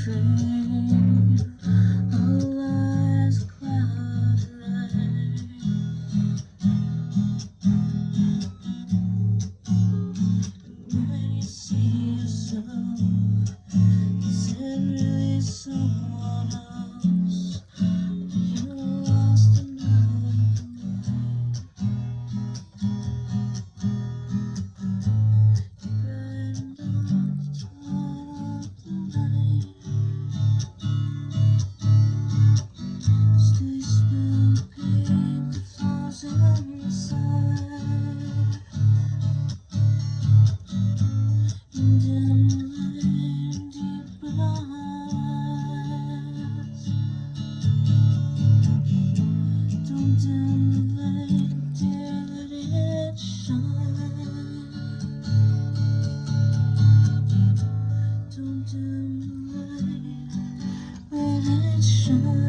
dream, our last cloudy night. When you see yourself, is it really someone else? You lost another night. Bend on the tide of the night. Still you smell the pain that falls on the side. And in the light, deep eyes. Don't dim the light, dear, let it shine. Don't dim the light, let it shine.